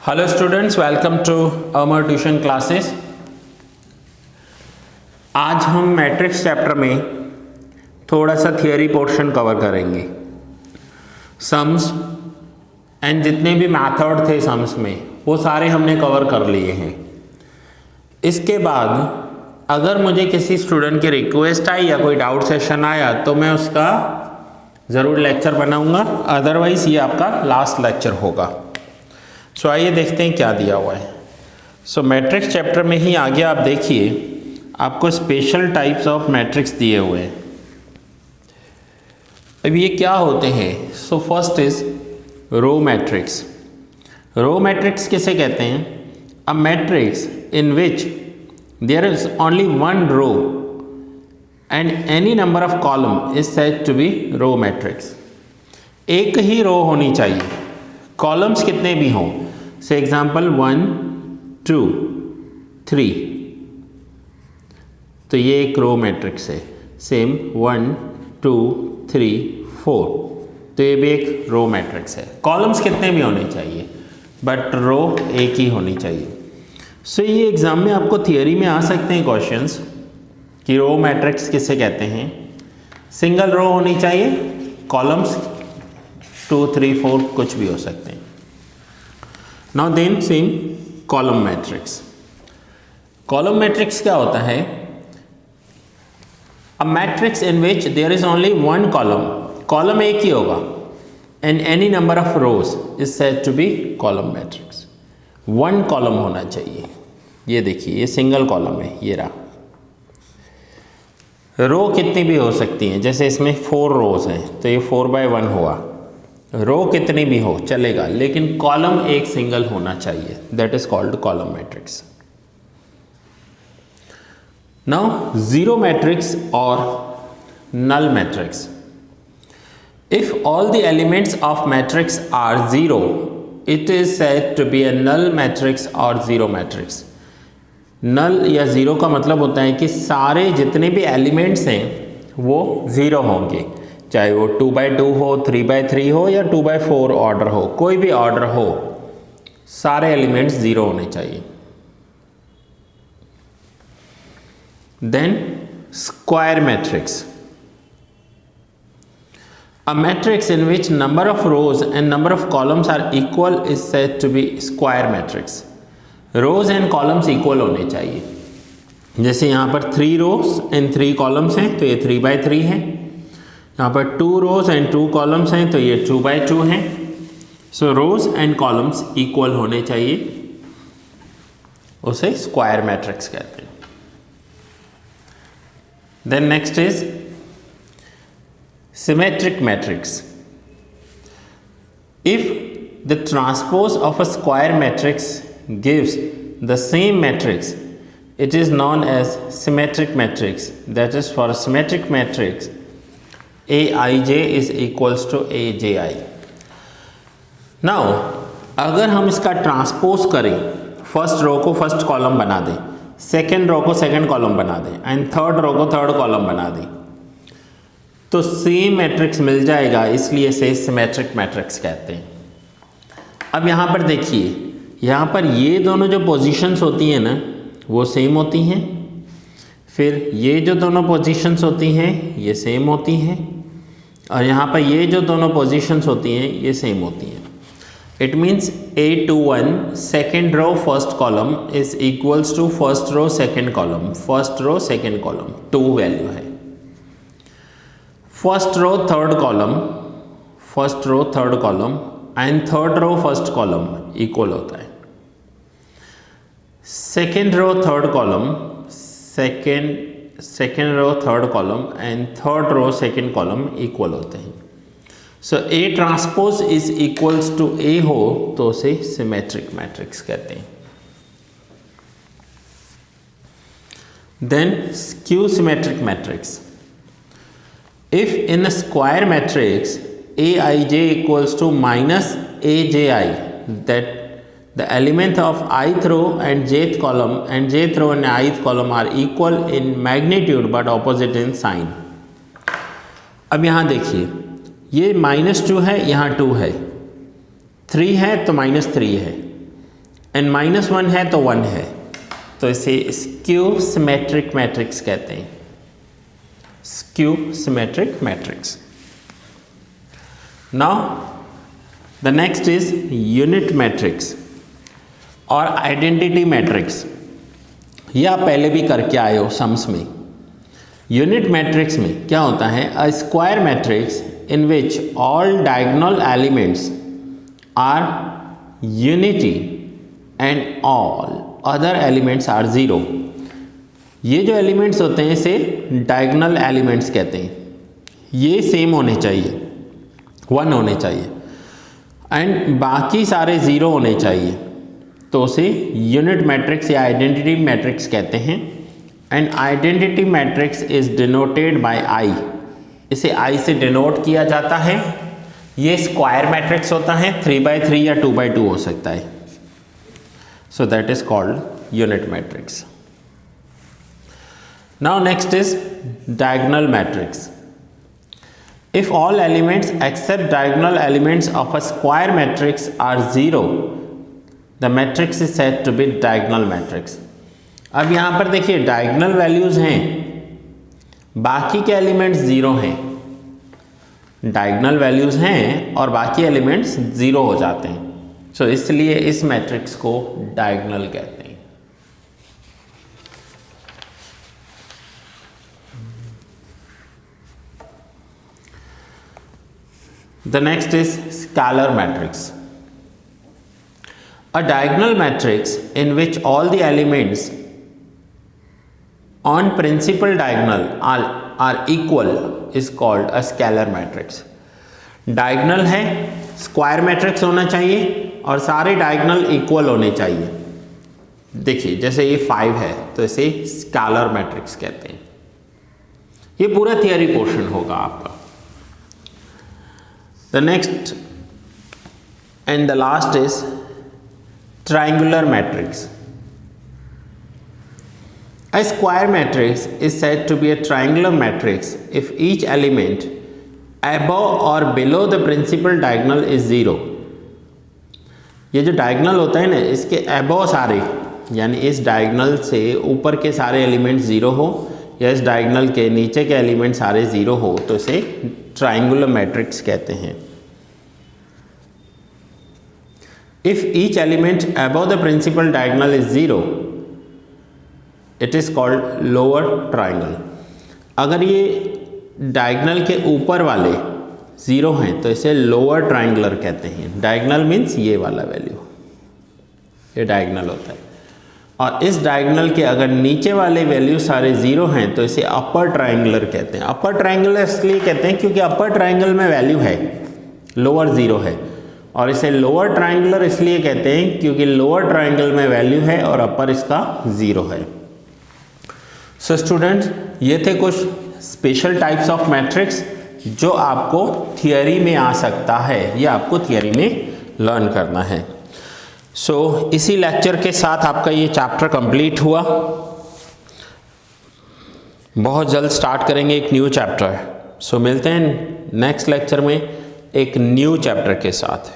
Hello students, welcome to Amar tuition classes. आज हम matrix chapter में थोड़ा सा थियरी पोर्शन कवर करेंगे। सम्स एंड जितने भी मेथड थे सम्स में वो सारे हमने कवर कर लिए हैं। इसके बाद अगर मुझे किसी स्टूडेंट की रिक्वेस्ट आई या कोई डाउट सेशन आया तो मैं उसका ज़रूर लेक्चर बनाऊंगा, अदरवाइज़ ये आपका लास्ट लेक्चर होगा। सो आइए देखते हैं क्या दिया हुआ है। सो मैट्रिक्स चैप्टर में ही आगे आप देखिए, आपको स्पेशल टाइप्स ऑफ मैट्रिक्स दिए हुए हैं। अब ये क्या होते हैं? So first is row matrix. Row matrix किसे कहते हैं? A matrix in which there is only one row and any number of column is said to be row matrix. एक ही रो होनी चाहिए, कॉलम्स कितने भी हों। से एग्जाम्पल 1 2 3, तो ये एक रो मैट्रिक्स है। सेम 1 2 3 4, तो ये भी एक रो मैट्रिक्स है। कॉलम्स कितने भी होने चाहिए बट रो एक ही होनी चाहिए। सो ये एग्जाम में आपको थियरी में आ सकते हैं क्वेश्चंस कि रो मैट्रिक्स किसे कहते हैं। सिंगल रो होनी चाहिए, कॉलम्स 2 3 4 कुछ भी हो सकते हैं। Now then same column matrix. Column matrix क्या होता है? A matrix in which there is only one column, column एक ही होगा, and any number of rows is said to be column matrix. One column होना चाहिए। ये देखिए, ये सिंगल कॉलम है, ये रहा। रो कितनी भी हो सकती हैं, जैसे इसमें 4 रोज हैं तो ये 4/1 हुआ। रो कितनी भी हो चलेगा, लेकिन कॉलम एक सिंगल होना चाहिए, that is called column matrix. Now zero matrix और null matrix. If all the elements of matrix are zero, it is said to be a null matrix और जीरो मैट्रिक्स। नल या zero का मतलब होता है कि सारे जितने भी एलिमेंट्स हैं वो ज़ीरो होंगे, चाहे वो 2/2 हो, 3/3 हो या 2/4 ऑर्डर हो, कोई भी ऑर्डर हो, सारे एलिमेंट्स ज़ीरो होने चाहिए। Then square matrix. A matrix in which number of rows and number of columns are equal is said to be square matrix. Rows and columns equal होने चाहिए। जैसे यहाँ पर 3 रोज एंड 3 कॉलम्स हैं तो ये 3/3 है। यहाँ पर 2 रोज एंड 2 कॉलम्स हैं तो ये 2/2 हैं। So rows and columns equal होने चाहिए, उसे स्क्वायर मैट्रिक्स कहते हैं। Then next is symmetric matrix. If the transpose of a square matrix gives the same matrix, it is known as symmetric matrix. That is, for a symmetric matrix, Aij is equals to Abi. Now अगर हम इसका transpose करें, first row को first column बना दें, second row को second column बना दें एंड थर्ड रो को थर्ड कॉलम बना दें, तो सेम मैट्रिक्स मिल जाएगा, इसलिए इसे सिमेट्रिक मैट्रिक्स कहते हैं। अब यहाँ पर देखिए, यहाँ पर ये दोनों जो पोजीशंस होती हैं ना वो सेम होती हैं, फिर ये जो दोनों पोजीशंस होती हैं ये सेम होती हैं, और यहाँ पर ये जो दोनों पोजीशंस होती हैं ये सेम होती हैं। It means A21 second row first column is equals to first row second column, first row second column 2 value है। First row third column, first row third column and third row first column equal होता है। Second row third column, second row third column and third row second column equal होते हैं। So A transpose is equals to A हो तो उसे symmetric matrix कहते हैं। Then skew symmetric matrix. If in a square matrix Aij equals to minus Abi, that the element of ith row and jth column and jth row and ith column are equal in magnitude but opposite in sign. अब यहाँ देखिए, ये -2 है, यहाँ 2 है, 3 है तो -3 है, एंड -1 है तो 1 है, तो इसे स्क्यू सिमेट्रिक मैट्रिक्स कहते हैं, skew symmetric matrix. Now the next is unit matrix और आइडेंटिटी मैट्रिक्स। ये आप पहले भी करके आए हो सम्स में। यूनिट मैट्रिक्स में क्या होता है, a square matrix in which all diagonal elements are unity and all other elements are zero. ये जो एलिमेंट्स होते हैं इसे डायगोनल एलिमेंट्स कहते हैं। ये सेम होने चाहिए, 1 होने चाहिए एंड बाकी सारे ज़ीरो होने चाहिए, तो उसे यूनिट मैट्रिक्स या आइडेंटिटी मैट्रिक्स कहते हैं। And identity matrix is denoted by I, इसे आई से डिनोट किया जाता है। ये स्क्वायर मैट्रिक्स होता है, 3×3 या 2×2 हो सकता है, so that is called unit matrix. Now next is diagonal matrix. If all elements except diagonal elements of a square matrix are zero, the matrix is said to be diagonal matrix. अब यहाँ पर देखिए diagonal values हैं, बाकी के elements zero हैं, diagonal values हैं और बाकी एलिमेंट्स ज़ीरो हो जाते हैं, सो इसलिए इस मैट्रिक्स को डायगोनल कहते हैं। The next is scalar matrix. A diagonal matrix in which all the elements on principal diagonal are equal is called a scalar matrix. Diagonal है, स्क्वायर मैट्रिक्स होना चाहिए और सारे डायगोनल इक्वल होने चाहिए। देखिए जैसे ये 5 है तो इसे स्केलर मैट्रिक्स कहते हैं। ये पूरा थियरी पोर्शन होगा आपका। The next and the last is triangular matrix. A square matrix is said to be a triangular matrix if each element above or below the principal diagonal is 0. ये जो diagonal होता है ना, इसके above सारे यानी इस डायगोनल से ऊपर के सारे एलिमेंट 0 हो या इस डायगोनल के नीचे के एलिमेंट सारे 0 हो तो इसे ट्राइंगुलर मैट्रिक्स कहते हैं। If each element above the principal diagonal is 0, it is called lower triangle. अगर ये डायगोनल के ऊपर वाले 0 हैं तो इसे लोअर ट्राइंगुलर कहते हैं। डायगोनल मीन्स ये वाला वैल्यू, ये डायगोनल होता है। और इस डायगोनल के अगर नीचे वाले वैल्यू सारे 0 हैं तो इसे अपर ट्राइंगुलर कहते हैं। अपर ट्राइंगुलर इसलिए कहते हैं क्योंकि अपर ट्राइंगल में वैल्यू है, लोअर 0 है, और इसे लोअर ट्राइंगुलर इसलिए कहते हैं क्योंकि लोअर ट्राइंगल में वैल्यू है और अपर इसका 0 है। सो स्टूडेंट्स, ये थे कुछ स्पेशल टाइप्स ऑफ मैट्रिक्स जो आपको थियरी में आ सकता है, ये आपको थियरी में लर्न करना है। सो इसी लेक्चर के साथ आपका ये चैप्टर कंप्लीट हुआ। बहुत जल्द स्टार्ट करेंगे एक न्यू चैप्टर। सो मिलते हैं नेक्स्ट लेक्चर में एक न्यू चैप्टर के साथ।